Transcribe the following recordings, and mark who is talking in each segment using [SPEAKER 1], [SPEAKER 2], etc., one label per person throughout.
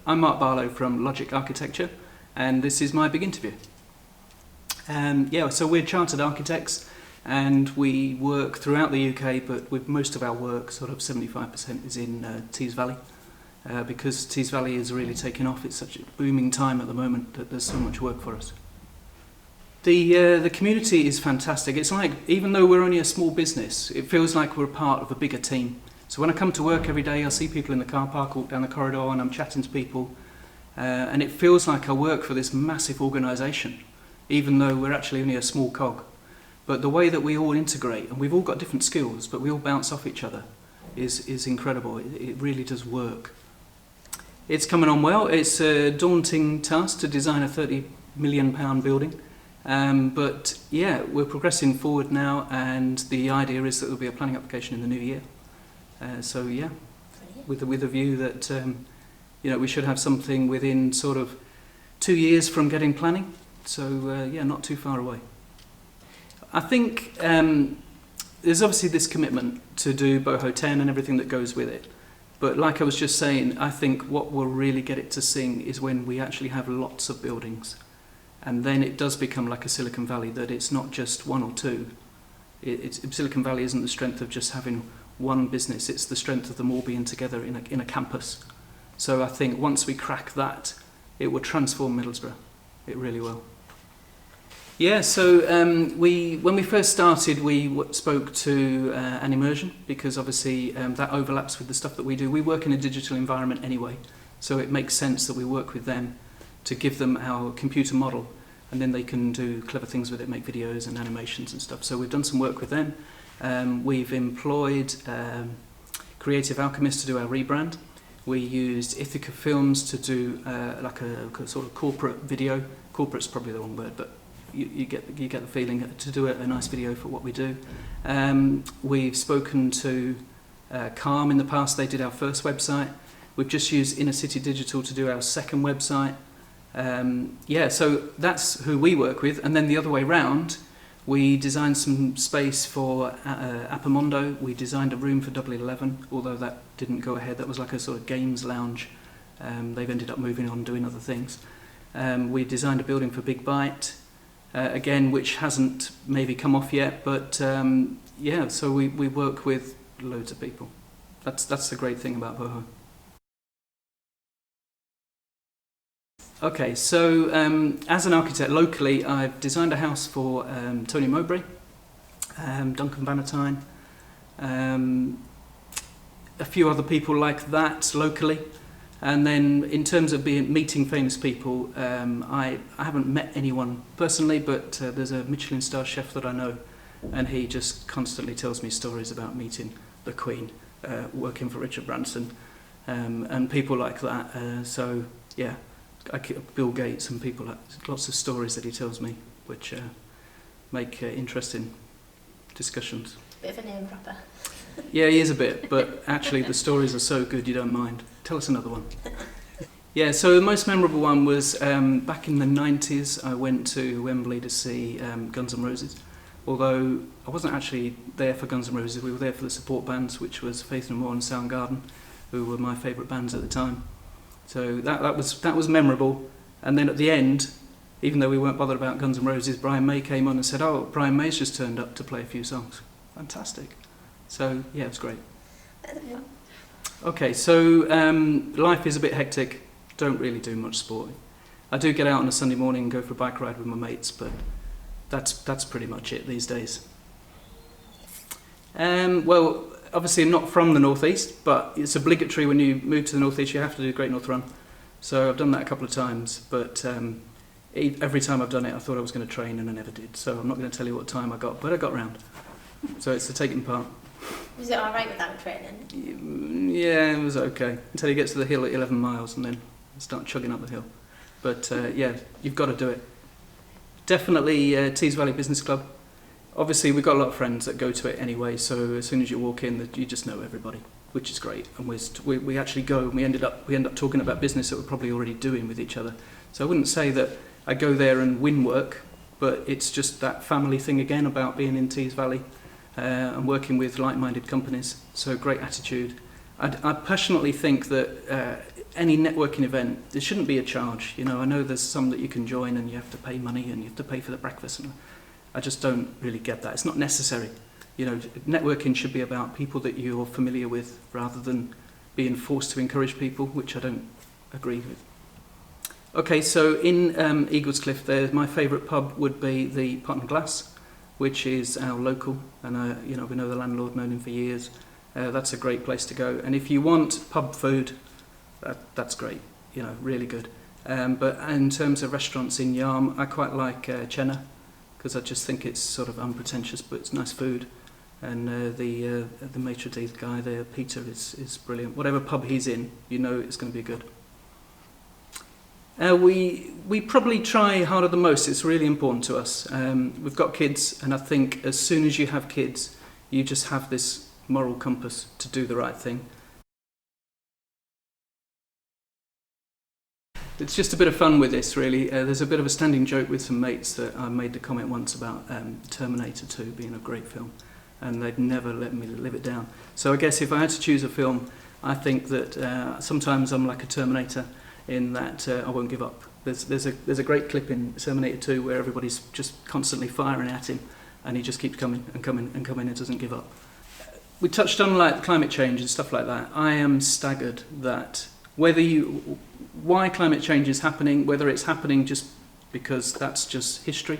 [SPEAKER 1] I'm Mark Barlow from Logic Architecture, and this is my big interview. So we're chartered architects, and we work throughout the UK, but with most of our work, sort of 75% is in Tees Valley, because Tees Valley is really taking off. It's such a booming time at the moment that there's so much work for us. The community is fantastic. It's like, even though we're only a small business, it feels like we're a part of a bigger team. So when I come to work every day, I see people in the car park, walk down the corridor, and I'm chatting to people, and it feels like I work for this massive organisation, even though we're actually only a small cog. But the way that we all integrate, and we've all got different skills, but we all bounce off each other, is incredible. It really does work. It's coming on well. It's a daunting task to design a £30 million building. But yeah, we're progressing forward now, and the idea is that there'll be a planning application in the new year. With a view that we should have something within sort of 2 years from getting planning. So not too far away. I think there's obviously this commitment to do Boho 10 and everything that goes with it. But like I was just saying, I think what will really get it to sing is when we actually have lots of buildings. And then it does become like a Silicon Valley, that it's not just one or two. Silicon Valley isn't the strength of just having one business, it's the strength of them all being together in a campus. So I think once we crack that, it will transform Middlesbrough. It really will. Yeah, so when we first started, we spoke to an immersion, because obviously that overlaps with the stuff that we do. We work in a digital environment anyway, so it makes sense that we work with them to give them our computer model, and then they can do clever things with it, make videos and animations and stuff. So we've done some work with them. We've employed Creative Alchemist to do our rebrand. We used Ithaca Films to do like a sort of corporate video. Corporate's probably the wrong word, but you get the feeling, to do a nice video for what we do. We've spoken to Calm in the past. They did our first website. We've just used Inner City Digital to do our second website. So that's who we work with. And then the other way round, we designed some space for Appamondo. We designed a room for Double 11, although that didn't go ahead. That was like a sort of games lounge. They've ended up moving on, doing other things. We designed a building for Big Bite, again, which hasn't maybe come off yet. But so we work with loads of people. That's the great thing about Boho. Okay, so as an architect locally, I've designed a house for Tony Mowbray, Duncan Bannatyne, a few other people like that locally. And then in terms of meeting famous people, I haven't met anyone personally, but there's a Michelin star chef that I know, and he just constantly tells me stories about meeting the Queen, working for Richard Branson, and people like that. Bill Gates and people, lots of stories that he tells me, which make interesting discussions.
[SPEAKER 2] Bit of a name dropper.
[SPEAKER 1] Yeah, he is a bit, but actually the stories are so good you don't mind. Tell us another one. Yeah, so the most memorable one was back in the 90s. I went to Wembley to see Guns N' Roses, although I wasn't actually there for Guns N' Roses. We were there for the support bands, which was Faith No More and Soundgarden, who were my favourite bands at the time. So that was memorable. And then at the end, even though we weren't bothered about Guns N' Roses, Brian May came on and said, "Oh, Brian May's just turned up to play a few songs." Fantastic. So yeah, it was great. Okay, so life is a bit hectic. Don't really do much sporting. I do get out on a Sunday morning and go for a bike ride with my mates, but that's pretty much it these days. Obviously I'm not from the northeast, but it's obligatory when you move to the northeast, you have to do the Great North Run. So I've done that a couple of times, but every time I've done it, I thought I was going to train and I never did. So I'm not going to tell you what time I got, but I got round. So it's the taking part.
[SPEAKER 2] Was it all right without training?
[SPEAKER 1] Yeah, it was okay. Until you get to the hill at 11 miles and then start chugging up the hill. But you've got to do it. Definitely Tees Valley Business Club. Obviously, we've got a lot of friends that go to it anyway, so as soon as you walk in, you just know everybody, which is great. And we actually go, and we end up talking about business that we're probably already doing with each other. So I wouldn't say that I go there and win work, but it's just that family thing again about being in Tees Valley and working with like-minded companies. So great attitude. I passionately think that any networking event, there shouldn't be a charge. You know, I know there's some that you can join and you have to pay money and you have to pay for the breakfast. And I just don't really get that. It's not necessary. You know, networking should be about people that you're familiar with rather than being forced to encourage people, which I don't agree with. Okay, so in Eaglescliffe, there, my favourite pub would be the Pot and Glass, which is our local, and you know, we know the landlord, known him for years. That's a great place to go. And if you want pub food, that's great, you know, really good. But in terms of restaurants in Yarm, I quite like Chenna, because I just think it's sort of unpretentious, but it's nice food. And the maitre d' guy there, Peter, is brilliant. Whatever pub he's in, you know it's going to be good. We probably try harder than most. It's really important to us. We've got kids, and I think as soon as you have kids, you just have this moral compass to do the right thing. It's just a bit of fun with this, really. There's a bit of a standing joke with some mates that I made the comment once about Terminator 2 being a great film, and they'd never let me live it down. So I guess if I had to choose a film, I think that sometimes I'm like a Terminator in that I won't give up. There's a great clip in Terminator 2 where everybody's just constantly firing at him, and he just keeps coming and coming and coming and doesn't give up. We touched on like climate change and stuff like that. I am staggered that why climate change is happening, whether it's happening just because that's just history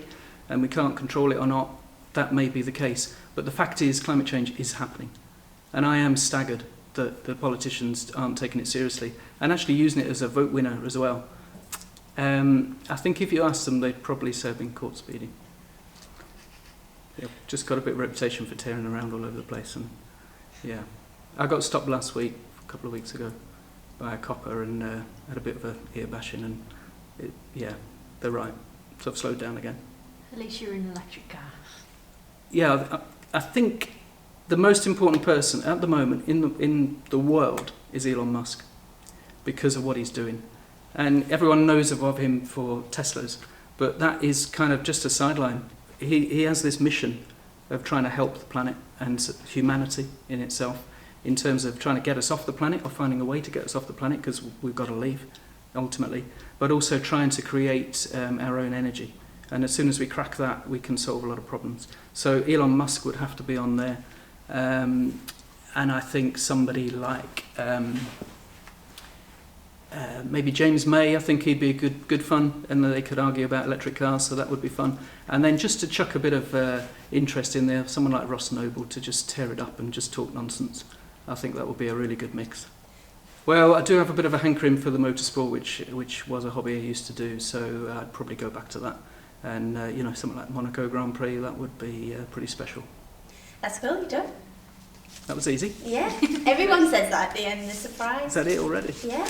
[SPEAKER 1] and we can't control it or not, that may be the case. But the fact is climate change is happening. And I am staggered that the politicians aren't taking it seriously and actually using it as a vote winner as well. I think if you ask them, they'd probably say I've been caught speeding. They've just got a bit of reputation for tearing around all over the place. And yeah, I got stopped last week, a couple of weeks ago, by a copper and had a bit of a ear bashing, and yeah, they're right. So I've slowed down again.
[SPEAKER 3] At least you're in an electric car.
[SPEAKER 1] Yeah, I think the most important person at the moment in the world is Elon Musk, because of what he's doing. And everyone knows of him for Teslas, but that is kind of just a sideline. He has this mission of trying to help the planet and humanity in itself, in terms of trying to get us off the planet or finding a way to get us off the planet, because we've got to leave ultimately, but also trying to create our own energy. And as soon as we crack that, we can solve a lot of problems. So Elon Musk would have to be on there. And I think somebody like maybe James May, I think he'd be good fun, and they could argue about electric cars, so that would be fun. And then just to chuck a bit of interest in there, someone like Ross Noble to just tear it up and just talk nonsense. I think that would be a really good mix. Well, I do have a bit of a hankering for the motorsport, which was a hobby I used to do, so I'd probably go back to that. And you know, something like Monaco Grand Prix, that would be pretty special.
[SPEAKER 2] That's cool, you done.
[SPEAKER 1] That was easy.
[SPEAKER 2] Yeah, everyone says that at the end, the surprise.
[SPEAKER 1] Is that it already?
[SPEAKER 2] Yeah.